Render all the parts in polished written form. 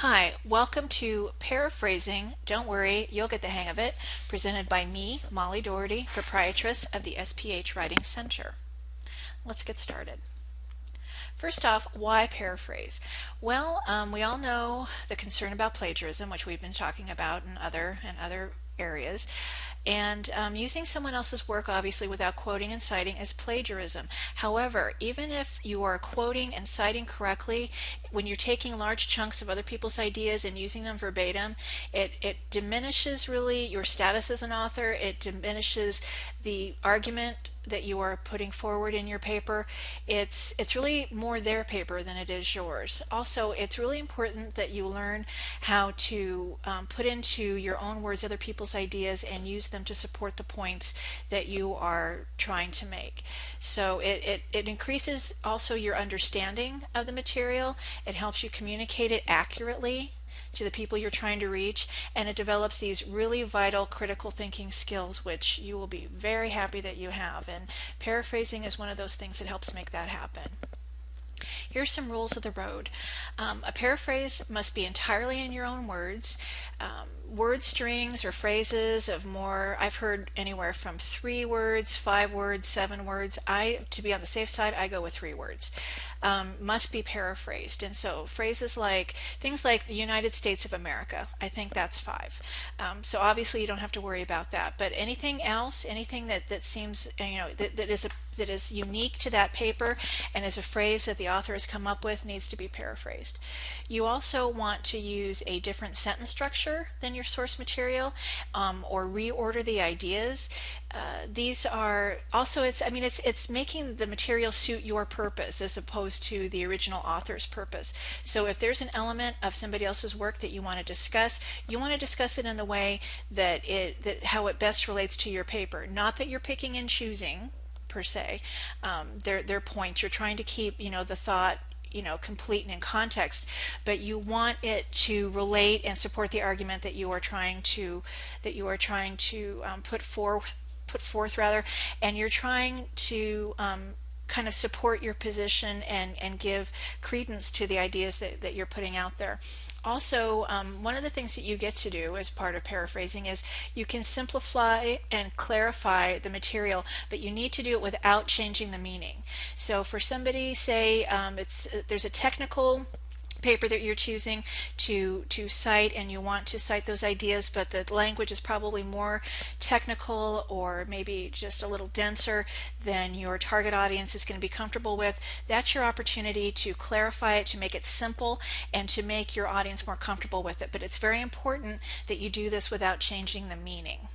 Hi, welcome to Paraphrasing. Don't worry, you'll get the hang of it. Presented by me, Molly Doherty, proprietress of the SPH Writing Center. Let's get started. First off, why paraphrase? Well, we all know the concern about plagiarism, which we've been talking about in other areas. And using someone else's work, obviously, without quoting and citing is plagiarism. However, even if you are quoting and citing correctly, when you're taking large chunks of other people's ideas and using them verbatim, it diminishes really your status as an author. It diminishes the argument that you are putting forward in your paper. It's really more their paper than it is yours. Also, it's really important that you learn how to put into your own words other people's ideas and use them to support the points that you are trying to make. So it increases also your understanding of the material. It helps you communicate it accurately to the people you're trying to reach, and it develops these really vital critical thinking skills, which you will be very happy that you have. And paraphrasing is one of those things that helps make that happen. Here's some rules of the road. A paraphrase must be entirely in your own words. Word strings or phrases of more, I've heard anywhere from 3 words, 5 words, 7 words. To be on the safe side, I go with 3 words. Must be paraphrased. And so phrases like, things like the United States of America, I think that's 5. So obviously you don't have to worry about that. But anything else, anything that seems, that is unique to that paper and is a phrase that the author has come up with needs to be paraphrased. You also want to use a different sentence structure than your source material, or reorder the ideas. These are also, it's making the material suit your purpose as opposed to the original author's purpose. So if there's an element of somebody else's work that you want to discuss, you want to discuss it in the way that how it best relates to your paper. Not that you're picking and choosing per se. Their points. You're trying to keep, the thought, complete and in context, but you want it to relate and support the argument that you are trying to put forth rather, and you're trying to kind of support your position and give credence to the ideas that you're putting out there. Also, one of the things that you get to do as part of paraphrasing is you can simplify and clarify the material, but you need to do it without changing the meaning. So for somebody, say there's a technical paper that you're choosing to cite, and you want to cite those ideas, but the language is probably more technical or maybe just a little denser than your target audience is going to be comfortable with. That's your opportunity to clarify it, to make it simple, and to make your audience more comfortable with it. But it's very important that you do this without changing the meaning.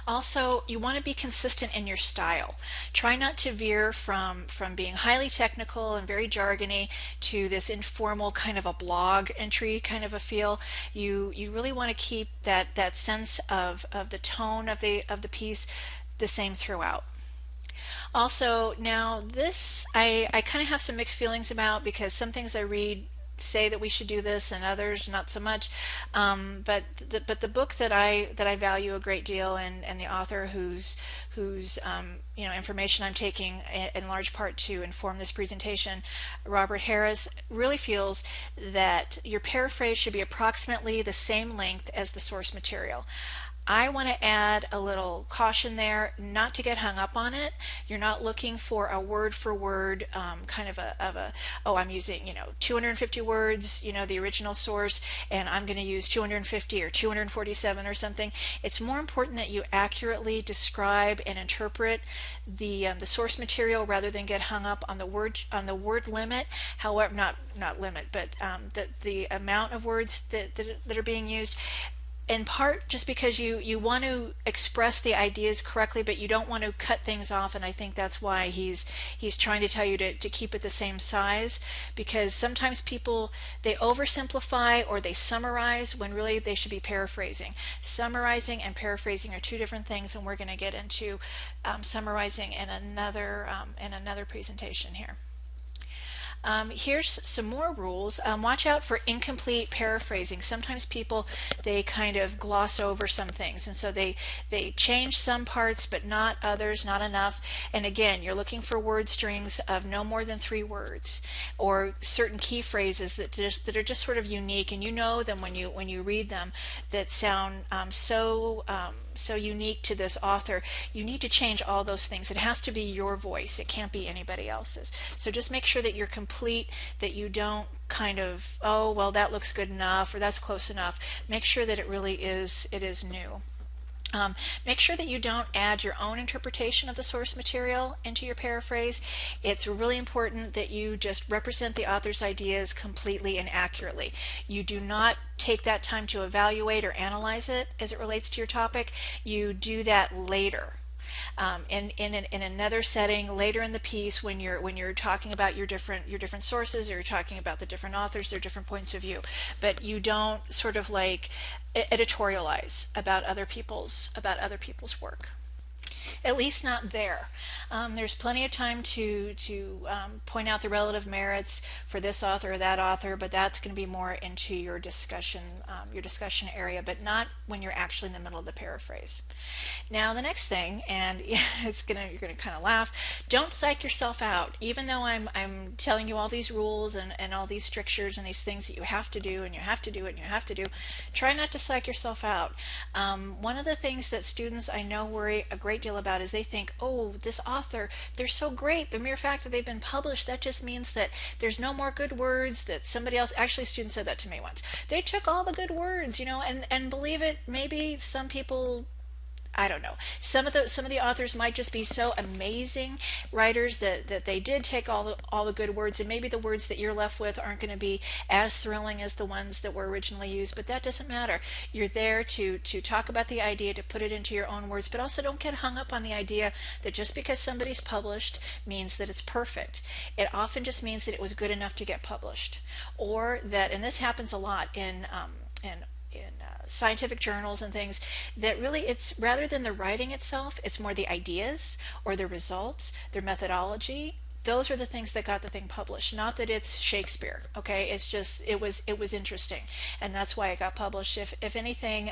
Also, you want to be consistent in your style. Try not to veer from being highly technical and very jargony to this informal kind of a blog entry kind of a feel. You really want to keep that sense of the tone of the piece the same throughout. Also, now this I kind of have some mixed feelings about, because some things I read say that we should do this and others not so much, but the book that I value a great deal, and the author whose information I'm taking in large part to inform this presentation, Robert Harris, really feels that your paraphrase should be approximately the same length as the source material. I want to add a little caution there, not to get hung up on it. You're not looking for a word for word kind of oh, I'm using 250 words, the original source, and I'm going to use 250 or 247 or something. It's more important that you accurately describe and interpret the source material rather than get hung up on the word limit. However, not limit, but the amount of words that are being used. In part just because you want to express the ideas correctly, but you don't want to cut things off, and I think that's why he's trying to tell you to keep it the same size, because sometimes people, they oversimplify or they summarize when really they should be paraphrasing. Summarizing and paraphrasing are 2 different things, and we're going to get into summarizing in another presentation here. Here's some more rules. Watch out for incomplete paraphrasing. Sometimes people, they kind of gloss over some things, and so they change some parts but not others, not enough. And again, you're looking for word strings of no more than 3 words, or certain key phrases that are just sort of unique, and you know them when you read them, that sound so unique to this author. You need to change all those things. It has to be your voice. It can't be anybody else's. So just make sure that you're complete, that you don't kind of, oh, well, that looks good enough or that's close enough. Make sure that it is new. Make sure that you don't add your own interpretation of the source material into your paraphrase. It's really important that you just represent the author's ideas completely and accurately. You do not take that time to evaluate or analyze it as it relates to your topic. You do that later. In another setting later in the piece, when you're talking about your different sources, or you're talking about the different authors, their different points of view, but you don't sort of like editorialize about other people's work. At least not there. There's plenty of time to point out the relative merits for this author or that author, but that's going to be more into your discussion area, but not when you're actually in the middle of the paraphrase. Now the next thing, and you're gonna kind of laugh. Don't psych yourself out. Even though I'm telling you all these rules and all these strictures and these things that you have to do and you have to do it and you have to do, try not to psych yourself out. One of the things that students I know worry a great deal about is they think, oh, this author, they're so great. The mere fact that they've been published, that just means that there's no more good words, that somebody else, actually a student said that to me once. They took all the good words, and believe it, maybe some people, I don't know. Some of the authors might just be so amazing writers that they did take all the good words, and maybe the words that you're left with aren't going to be as thrilling as the ones that were originally used, but that doesn't matter. You're there to talk about the idea, to put it into your own words, but also don't get hung up on the idea that just because somebody's published means that it's perfect. It often just means that it was good enough to get published, or that, and this happens a lot in scientific journals and things, that really it's rather than the writing itself, it's more the ideas or the results, their methodology. Those are the things that got the thing published. Not that it's Shakespeare, okay? It's just it was interesting, and that's why it got published. If anything,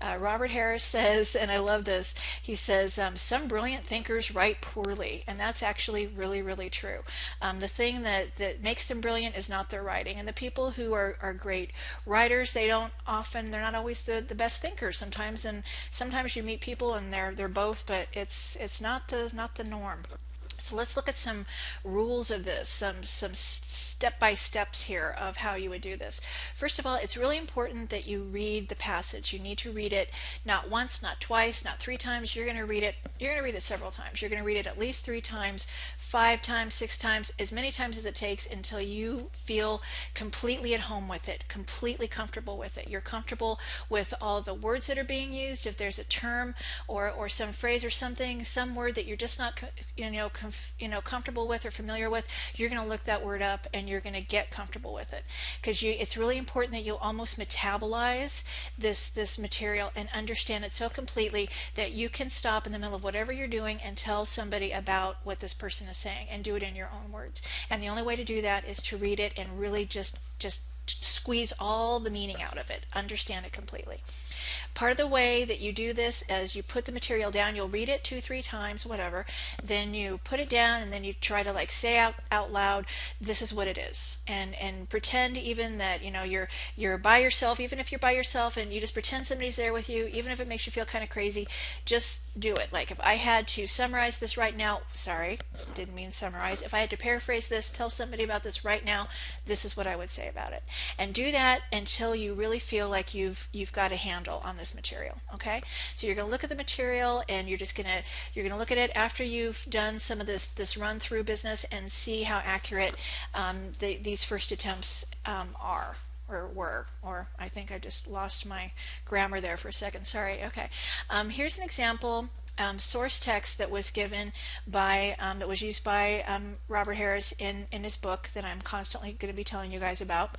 Robert Harris says, and I love this. He says some brilliant thinkers write poorly, and that's actually really, really true. The thing that makes them brilliant is not their writing, and the people who are great writers, they're not always the best thinkers sometimes, and sometimes you meet people and they're both, but it's not the norm. So let's look at some rules of this, some step-by-steps here of how you would do this. First of all, it's really important that you read the passage. You need to read it not once, not twice, not 3 times. You're going to read it several times. You're going to read it at least 3 times, 5 times, 6 times, as many times as it takes until you feel completely at home with it, completely comfortable with it. You're comfortable with all of the words that are being used. If there's a term or some phrase or something, some word that you're just not comfortable with or familiar with, you're going to look that word up and you're going to get comfortable with it, because it's really important that you almost metabolize this material and understand it so completely that you can stop in the middle of whatever you're doing and tell somebody about what this person is saying and do it in your own words. And the only way to do that is to read it and really just squeeze all the meaning out of it, understand it completely. Part of the way that you do this is you put the material down. You'll read it 2-3 times, whatever, then you put it down, and then you try to say out loud, this is what it is, and pretend even that you're by yourself. Even if you're by yourself and you just pretend somebody's there with you, even if it makes you feel kind of crazy, just do it. Like, if I had to summarize this right now, sorry, didn't mean summarize, if I had to paraphrase this, tell somebody about this right now, this is what I would say about it. And do that until you really feel like you've got a handle on this material. Okay, so you're going to look at the material, and you're going to look at it after you've done some of this run through business and see how accurate these first attempts are. Or were, or I think I just lost my grammar there for a second. Sorry. Okay. Here's an example source text that was given by that was used by Robert Harris in his book that I'm constantly going to be telling you guys about.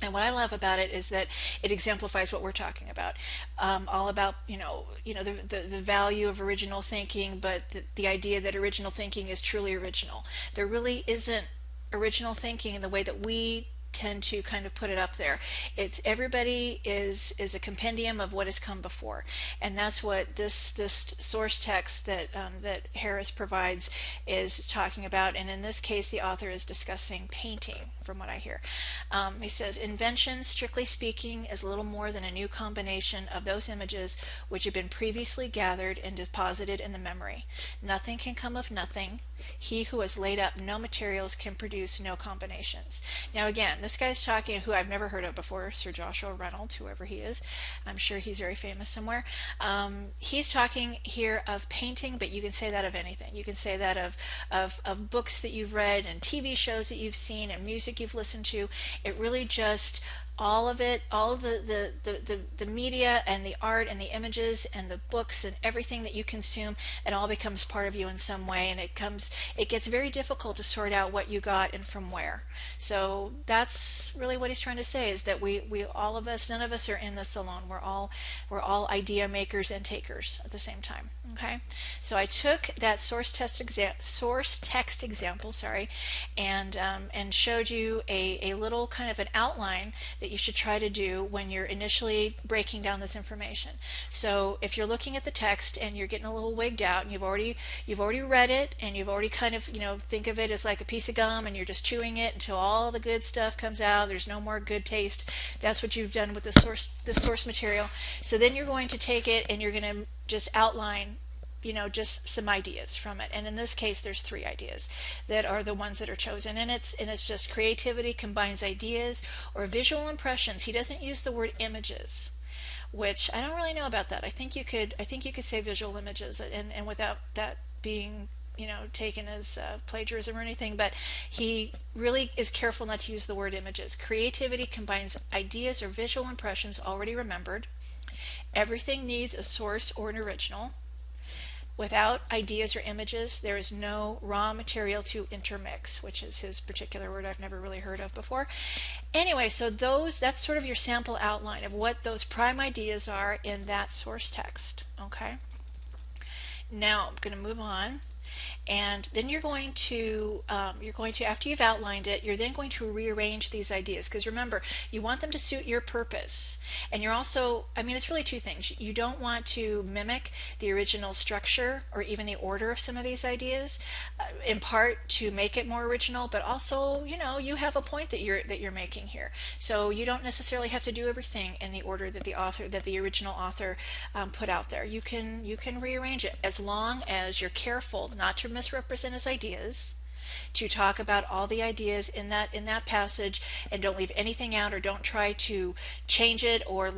And what I love about it is that it exemplifies what we're talking about, all about the value of original thinking, but the idea that original thinking is truly original. There really isn't original thinking in the way that we tend to kind of put it up there. It's everybody is a compendium of what has come before, and that's what this source text that that Harris provides is talking about. And in this case, the author is discussing painting, from what I hear. He says, invention, strictly speaking, is little more than a new combination of those images which have been previously gathered and deposited in the memory. Nothing can come of nothing. He who has laid up no materials can produce no combinations. Now again, this guy's talking, who I've never heard of before, Sir Joshua Reynolds, whoever he is. I'm sure he's very famous somewhere. He's talking here of painting, but you can say that of anything. You can say that of books that you've read and TV shows that you've seen and music you've listened to. It really just all of it, all of the media and the art and the images and the books and everything that you consume, it all becomes part of you in some way, and it gets very difficult to sort out what you got and from where. So that's really what he's trying to say, is that we all of us, none of us are in this alone. We're all idea makers and takers at the same time. Okay, so I took that source text example, and showed you a little kind of an outline that you should try to do when you're initially breaking down this information. So if you're looking at the text and you're getting a little wigged out, and you've already read it, and you've already kind of, think of it as like a piece of gum, and you're just chewing it until all the good stuff comes out, there's no more good taste. That's what you've done with the source material. So then you're going to take it and you're going to just outline just some ideas from it. And in this case, there's 3 ideas that are the ones that are chosen. And it's just creativity combines ideas or visual impressions. He doesn't use the word images, which I don't really know about that. I think you could say visual images, and without that being taken as plagiarism or anything, but he really is careful not to use the word images. Creativity combines ideas or visual impressions already remembered. Everything needs a source or an original. Without ideas or images, there is no raw material to intermix, which is his particular word I've never really heard of before. Anyway, so that's sort of your sample outline of what those prime ideas are in that source text. Okay. Now I'm going to move on, and then you're going to after you've outlined it, you're then going to rearrange these ideas, because remember, you want them to suit your purpose. And you're also, it's really 2 things. You don't want to mimic the original structure or even the order of some of these ideas, in part to make it more original, but also you have a point that you're making here. So you don't necessarily have to do everything in the order that the original author put out there. You can rearrange it, as long as you're careful not to misrepresent his ideas, to talk about all the ideas in that passage, and don't leave anything out, or don't try to change it, or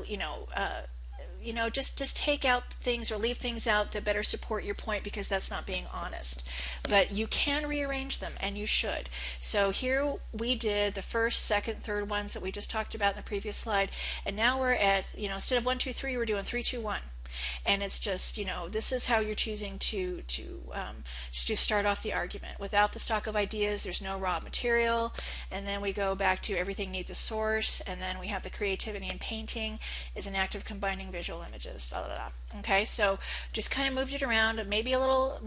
just take out things or leave things out that better support your point, because that's not being honest. But you can rearrange them, and you should. So here we did the first, second, third ones that we just talked about in the previous slide, and now we're at, instead of 1, 2, 3, we're doing 3, 2, 1. And it's just, this is how you're choosing to start off the argument. Without the stock of ideas, there's no raw material. And then we go back to everything needs a source. And then we have the creativity in painting is an act of combining visual images. Blah, blah, blah. Okay, so just kind of moved it around, maybe a little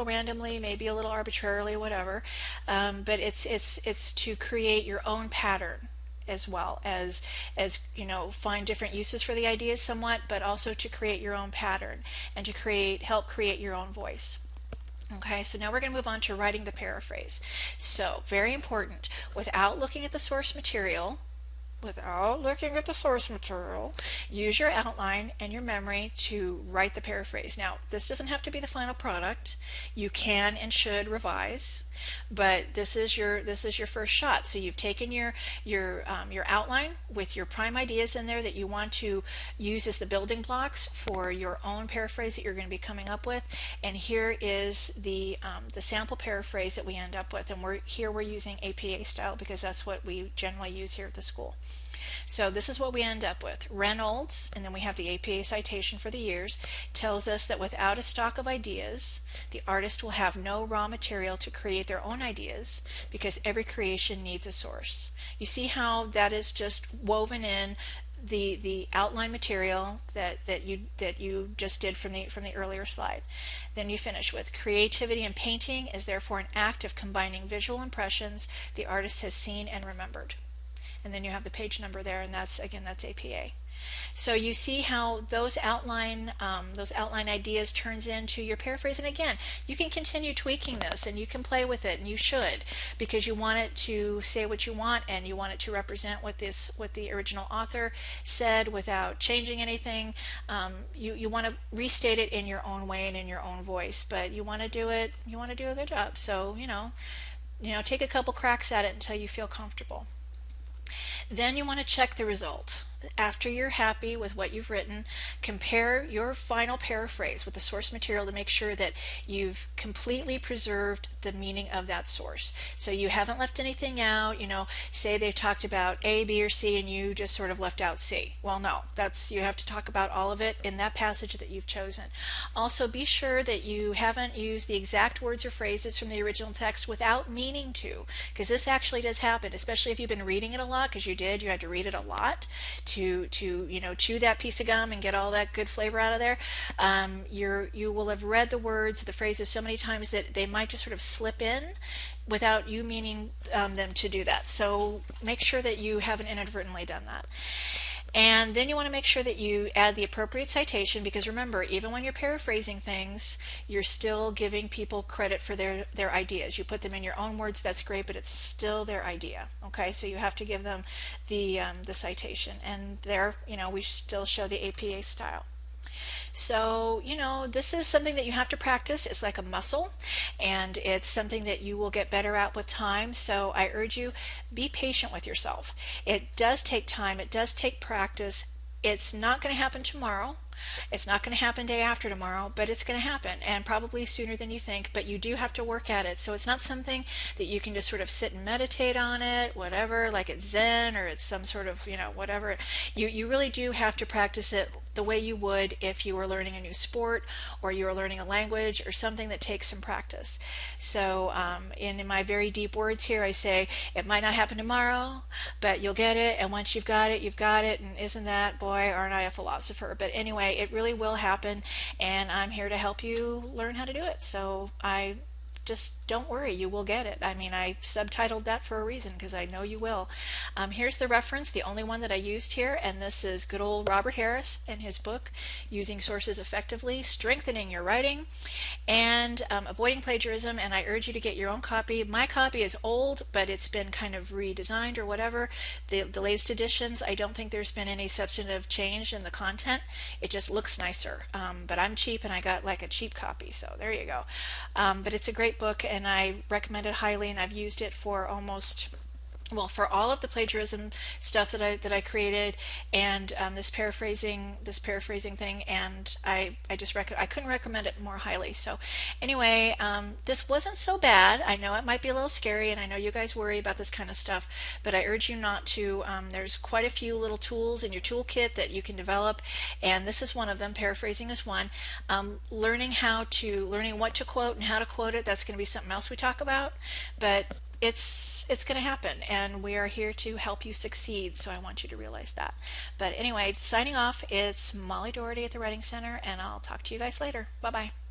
randomly, maybe a little arbitrarily, whatever. But it's to create your own pattern, as well as find different uses for the ideas somewhat, but also to create your own pattern and to help create your own voice. Okay, so now we're going to move on to writing the paraphrase. So very important, without looking at the source material, use your outline and your memory to write the paraphrase. Now, this doesn't have to be the final product. You can and should revise, but this is your first shot. So you've taken your outline with your prime ideas in there that you want to use as the building blocks for your own paraphrase that you're going to be coming up with. And here is the sample paraphrase that we end up with. And we're using APA style, because that's what we generally use here at the school. So this is what we end up with. Reynolds, and then we have the APA citation for the years, tells us that without a stock of ideas, the artist will have no raw material to create their own ideas, because every creation needs a source. You see how that is just woven in the outline material that you just did from the earlier slide. Then you finish with creativity in painting is therefore an act of combining visual impressions the artist has seen and remembered. And then you have the page number there, and that's APA. So you see how those outline ideas turns into your paraphrase. And again, you can continue tweaking this, and you can play with it, and you should, because you want it to say what you want, and you want it to represent what the original author said without changing anything. You want to restate it in your own way and in your own voice, but you want to do a good job. So take a couple cracks at it until you feel comfortable. Then you want to check the result. After you're happy with what you've written, compare your final paraphrase with the source material to make sure that you've completely preserved the meaning of that source. So you haven't left anything out. Say they talked about A, B, or C, and you just sort of left out C. Well, no, you have to talk about all of it in that passage that you've chosen. Also, be sure that you haven't used the exact words or phrases from the original text without meaning to, because this actually does happen, especially if you've been reading it a lot, because you had to read it a lot to chew that piece of gum and get all that good flavor out of there. You will have read the words, the phrases so many times that they might just sort of slip in without you meaning them to do that. So make sure that you haven't inadvertently done that. And then you want to make sure that you add the appropriate citation, because remember, even when you're paraphrasing things, you're still giving people credit for their ideas. You put them in your own words, that's great, but it's still their idea. Okay, so you have to give them the citation, and there, we still show the APA style. So, this is something that you have to practice. It's like a muscle, and it's something that you will get better at with time. So I urge you, be patient with yourself. It does take time. It does take practice. It's not going to happen tomorrow. It's not going to happen day after tomorrow, but it's going to happen, and probably sooner than you think, but you do have to work at it. So it's not something that you can just sort of sit and meditate on it, whatever, like it's Zen or it's some sort of, whatever. You really do have to practice it the way you would if you were learning a new sport or you were learning a language or something that takes some practice. So in my very deep words here, I say it might not happen tomorrow, but you'll get it, and once you've got it, and isn't that, boy, aren't I a philosopher? But anyway, it really will happen, and I'm here to help you learn how to do it. So just don't worry, you will get it. I mean, I subtitled that for a reason, because I know you will. Here's the reference, the only one that I used here, and this is good old Robert Harris and his book, Using Sources Effectively, Strengthening Your Writing, and Avoiding Plagiarism, and I urge you to get your own copy. My copy is old, but it's been kind of redesigned or whatever. The latest editions, I don't think there's been any substantive change in the content. It just looks nicer, but I'm cheap, and I got like a cheap copy, so there you go. But it's a great book, and I recommend it highly, and I've used it for for all of the plagiarism stuff that I created, and this paraphrasing thing, and I couldn't recommend it more highly. So anyway, this wasn't so bad. I know it might be a little scary, and I know you guys worry about this kind of stuff, but I urge you not to. There's quite a few little tools in your toolkit that you can develop, and this is one of them. Paraphrasing is one. Learning what to quote and how to quote it, that's going to be something else we talk about, but it's going to happen, and we are here to help you succeed, so I want you to realize that. But anyway, signing off, it's Molly Doherty at the Writing Center, and I'll talk to you guys later. Bye-bye.